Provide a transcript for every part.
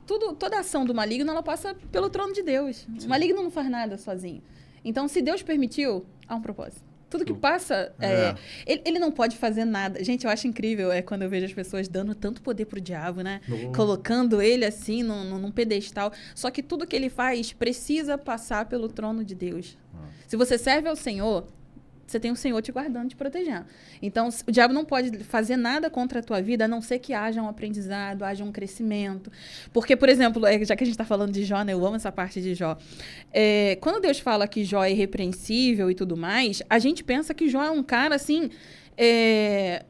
toda ação do maligno, ela passa pelo trono de Deus. Sim. O maligno não faz nada sozinho. Então, se Deus permitiu, há um propósito. Tudo que passa, ele não pode fazer nada. Gente, eu acho incrível quando eu vejo as pessoas dando tanto poder pro diabo, né? Colocando ele assim num pedestal. Só que tudo que ele faz precisa passar pelo trono de Deus. Se você serve ao Senhor, você tem o Senhor te guardando, te protegendo. Então, o diabo não pode fazer nada contra a tua vida, a não ser que haja um aprendizado, haja um crescimento. Porque, por exemplo, já que a gente está falando de Jó, né? Eu amo essa parte de Jó. Quando Deus fala que Jó é irrepreensível e tudo mais, a gente pensa que Jó é um cara, assim,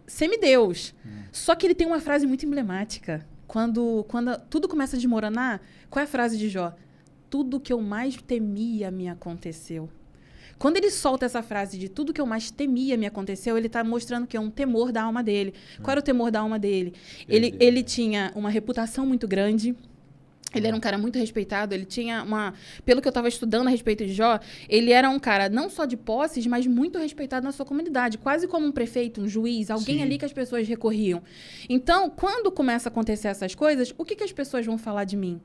semideus. Só que ele tem uma frase muito emblemática. Quando tudo começa a desmoronar, qual é a frase de Jó? Tudo que eu mais temia me aconteceu. Quando ele solta essa frase de tudo que eu mais temia me aconteceu, ele está mostrando que é um temor da alma dele. Qual era o temor da alma dele? Ele tinha uma reputação muito grande. Ele era um cara muito respeitado. Ele tinha pelo que eu estava estudando a respeito de Jó, ele era um cara não só de posses, mas muito respeitado na sua comunidade. Quase como um prefeito, um juiz, alguém ali que as pessoas recorriam. Então, quando começa a acontecer essas coisas, o que as pessoas vão falar de mim?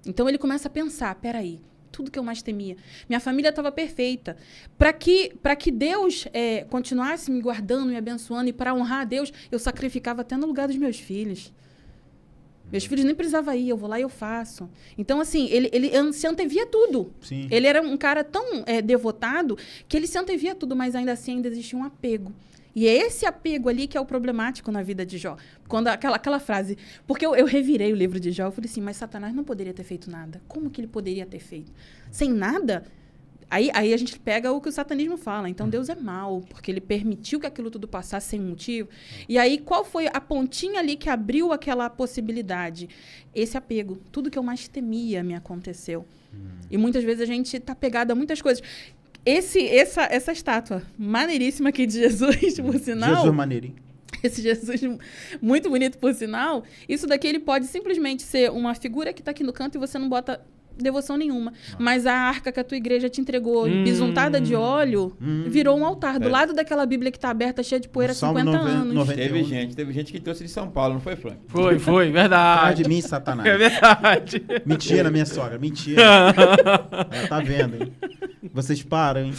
Então, ele começa a pensar, peraí, tudo que eu mais temia. Minha família estava perfeita. Para que Deus continuasse me guardando, me abençoando, e para honrar a Deus, eu sacrificava até no lugar dos meus filhos. Meus filhos nem precisavam ir, eu vou lá e eu faço. Então, assim, ele se antevia tudo. Sim. Ele era um cara tão devotado que ele se antevia tudo, mas ainda assim ainda existia um apego. E é esse apego ali que é o problemático na vida de Jó. Quando aquela frase... Porque eu revirei o livro de Jó, eu falei assim, mas Satanás não poderia ter feito nada. Como que ele poderia ter feito? Sem nada? Aí a gente pega o que o satanismo fala. Então, Deus é mau, porque ele permitiu que aquilo tudo passasse sem motivo. E aí, qual foi a pontinha ali que abriu aquela possibilidade? Esse apego. Tudo que eu mais temia me aconteceu. E muitas vezes a gente está pegado a muitas coisas. Essa estátua maneiríssima aqui de Jesus, por sinal... Jesus maneirinho. Esse Jesus muito bonito, por sinal. Isso daqui ele pode simplesmente ser uma figura que está aqui no canto e você não bota devoção nenhuma. Mas a arca que a tua igreja te entregou, bisuntada de óleo, virou um altar. Do lado daquela Bíblia que está aberta, cheia de poeira há 50 anos. 91. Teve gente que trouxe de São Paulo, não foi, Frank? Foi, verdade. Atrás de mim, Satanás. É verdade. Mentira, minha sogra, mentira. Ela tá vendo, hein? Vocês param, hein?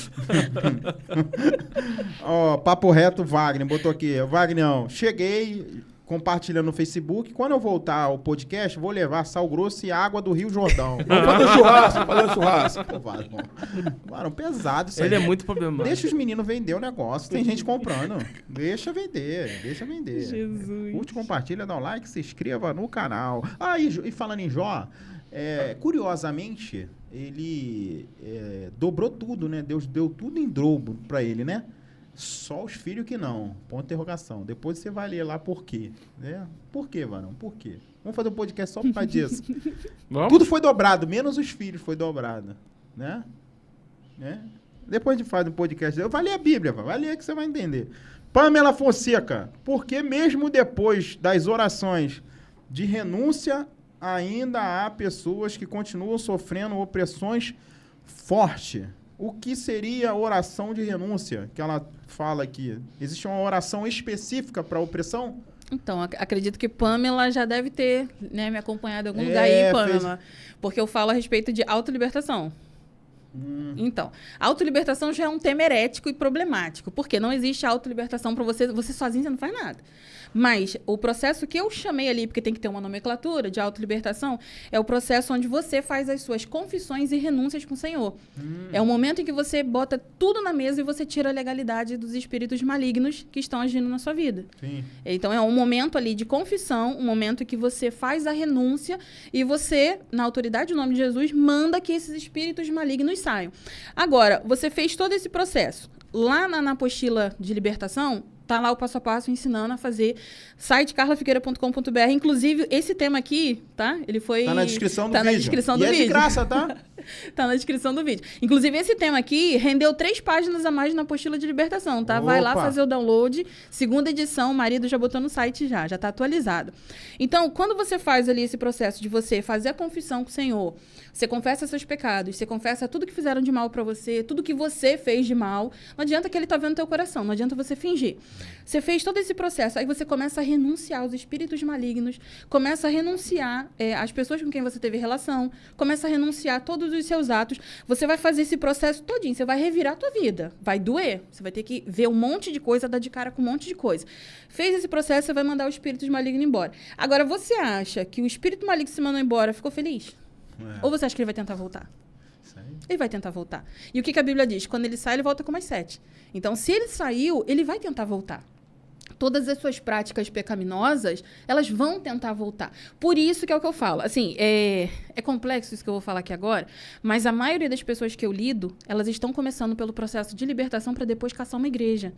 Ó, papo reto, Wagner, botou aqui. Wagner, cheguei compartilhando no Facebook. Quando eu voltar ao podcast, vou levar sal grosso e água do Rio Jordão. Falando churrasco. Mano, pesado isso aí. Ele é muito problemático. Deixa os meninos vender o negócio. Tem gente comprando. Deixa vender. Jesus. Curte, compartilha, dá um like, se inscreva no canal. E falando em Jó, curiosamente, ele dobrou tudo, né? Deus deu tudo em dobro pra ele, né? Só os filhos que não. Ponto de interrogação. Depois você vai ler lá por quê. Né? Por quê, Varão? Por quê? Vamos fazer um podcast só por causa disso. Tudo foi dobrado, menos os filhos foi dobrado. Né? Depois a gente faz um podcast. Vai ler a Bíblia, vai ler que você vai entender. Pamela Fonseca. Por que mesmo depois das orações de renúncia, ainda há pessoas que continuam sofrendo opressões fortes? O que seria a oração de renúncia que ela fala aqui? Existe uma oração específica para opressão? Então, acredito que Pamela já deve ter me acompanhado em algum lugar aí, Pamela. Porque eu falo a respeito de autolibertação. Então, autolibertação já é um tema herético e problemático. Porque não existe autolibertação para você. Você sozinho você não faz nada. Mas o processo que eu chamei ali, porque tem que ter uma nomenclatura de autolibertação, é o processo onde você faz as suas confissões e renúncias com o Senhor. É o momento em que você bota tudo na mesa e você tira a legalidade dos espíritos malignos que estão agindo na sua vida. Sim. Então, é um momento ali de confissão, um momento em que você faz a renúncia e você, na autoridade do nome de Jesus, manda que esses espíritos malignos saiam. Agora, você fez todo esse processo. Lá na apostila de libertação, tá lá o passo a passo ensinando a fazer. Site carlafigueira.com.br. Inclusive, esse tema aqui, tá? Ele foi... Tá na descrição do vídeo. Tá na descrição do vídeo. É de graça, tá? Tá na descrição do vídeo. Inclusive, esse tema aqui rendeu 3 páginas a mais na apostila de libertação, tá? Vai lá Opa! fazer o download. Segunda edição, o marido já botou no site já tá atualizado. Então, quando você faz ali esse processo de você fazer a confissão com o Senhor, você confessa seus pecados, você confessa tudo que fizeram de mal pra você, tudo que você fez de mal, não adianta que ele tá vendo teu coração, não adianta você fingir. Você fez todo esse processo, aí você começa a renunciar aos espíritos malignos, começa a renunciar às pessoas com quem você teve relação, começa a renunciar a todos os seus atos. Você vai fazer esse processo todinho, você vai revirar a tua vida. Vai doer, você vai ter que ver um monte de coisa, dar de cara com um monte de coisa. Fez esse processo, você vai mandar os espíritos malignos embora. Agora, você acha que o espírito maligno que se mandou embora ficou feliz? Ou você acha que ele vai tentar voltar? Isso aí. Ele vai tentar voltar. E o que a Bíblia diz? Quando ele sai, ele volta com mais 7. Então, se ele saiu, ele vai tentar voltar. Todas as suas práticas pecaminosas, elas vão tentar voltar. Por isso que é o que eu falo. Assim, é complexo isso que eu vou falar aqui agora, mas a maioria das pessoas que eu lido, elas estão começando pelo processo de libertação para depois caçar uma igreja.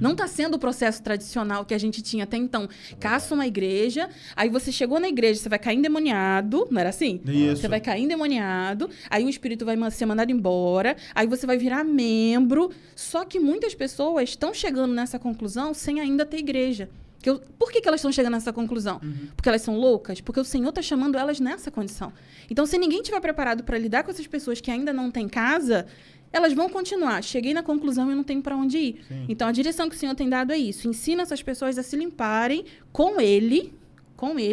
Não está sendo o processo tradicional que a gente tinha até então. Caça uma igreja, aí você chegou na igreja, você vai cair endemoniado, não era assim? Isso. Você vai cair endemoniado, aí o espírito vai ser mandado embora, aí você vai virar membro. Só que muitas pessoas estão chegando nessa conclusão sem ainda ter igreja. Por que elas estão chegando nessa conclusão? Porque elas são loucas? Porque o Senhor está chamando elas nessa condição. Então, se ninguém estiver preparado para lidar com essas pessoas que ainda não têm casa, elas vão continuar. Cheguei na conclusão e não tenho para onde ir. Sim. Então, a direção que o Senhor tem dado é isso. Ensina essas pessoas a se limparem com Ele,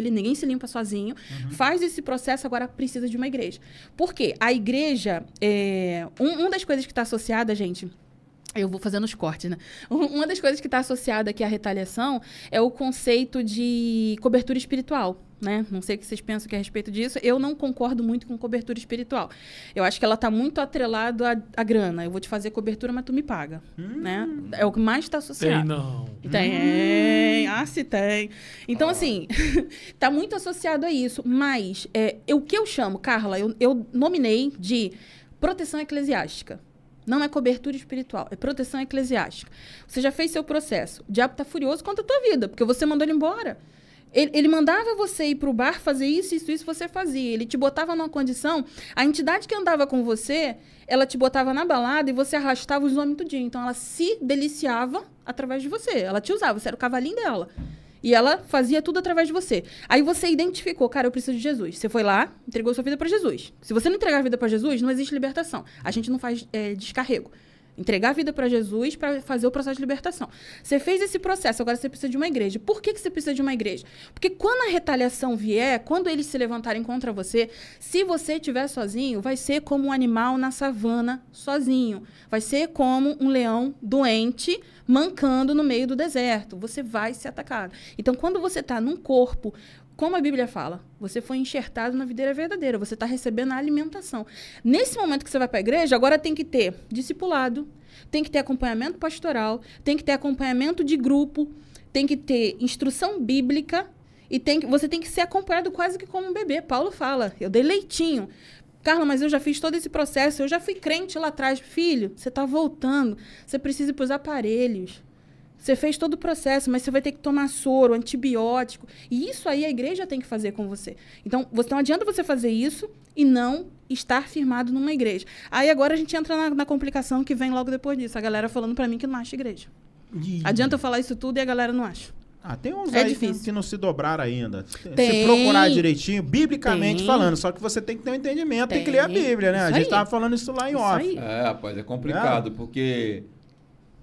ninguém se limpa sozinho. Faz esse processo, agora precisa de uma igreja. Por quê? A igreja, uma das coisas que está associada, gente... Eu vou fazendo os cortes, né? Uma das coisas que está associada aqui à retaliação é o conceito de cobertura espiritual, né? Não sei o que vocês pensam que é a respeito disso. Eu não concordo muito com cobertura espiritual. Eu acho que ela está muito atrelada à grana. Eu vou te fazer cobertura, mas tu me paga, né? É o que mais está associado. Tem não. Tem. Se tem. Então, assim, tá muito associado a isso. Mas o que eu chamo, Carla, eu nominei de proteção eclesiástica. Não é cobertura espiritual, é proteção eclesiástica. Você já fez seu processo. O diabo está furioso contra a tua vida, porque você mandou ele embora. Ele mandava você ir para o bar fazer isso, você fazia. Ele te botava numa condição... A entidade que andava com você, ela te botava na balada e você arrastava os homens tudinho. Então, ela se deliciava através de você. Ela te usava, você era o cavalinho dela. E ela fazia tudo através de você. Aí você identificou, cara, eu preciso de Jesus. Você foi lá, entregou sua vida para Jesus. Se você não entregar a vida para Jesus, não existe libertação. A gente não faz descarrego. Entregar a vida para Jesus para fazer o processo de libertação. Você fez esse processo, agora você precisa de uma igreja. Por que você precisa de uma igreja? Porque quando a retaliação vier, quando eles se levantarem contra você, se você estiver sozinho, vai ser como um animal na savana sozinho. Vai ser como um leão doente, mancando no meio do deserto. Você vai ser atacado. Então, quando você está num corpo... Como a Bíblia fala, você foi enxertado na videira verdadeira, você está recebendo a alimentação. Nesse momento que você vai para a igreja, agora tem que ter discipulado, tem que ter acompanhamento pastoral, tem que ter acompanhamento de grupo, tem que ter instrução bíblica e você tem que ser acompanhado quase que como um bebê. Paulo fala, eu dei leitinho. Carla, mas eu já fiz todo esse processo, eu já fui crente lá atrás. Filho, você está voltando, você precisa ir para os aparelhos. Você fez todo o processo, mas você vai ter que tomar soro, antibiótico. E isso aí a igreja tem que fazer com você. Então, não adianta você fazer isso e não estar firmado numa igreja. Aí agora a gente entra na complicação que vem logo depois disso. A galera falando pra mim que não acha igreja. Adianta eu falar isso tudo e a galera não acha. Tem uns É aí difícil. que não se dobraram ainda. Tem. Se procurar direitinho, biblicamente Tem. falando. Só que você tem que ter um entendimento, tem que ler a Tem. Bíblia, né? Isso A gente aí. tava falando isso lá em off. Isso aí. Rapaz, é complicado, porque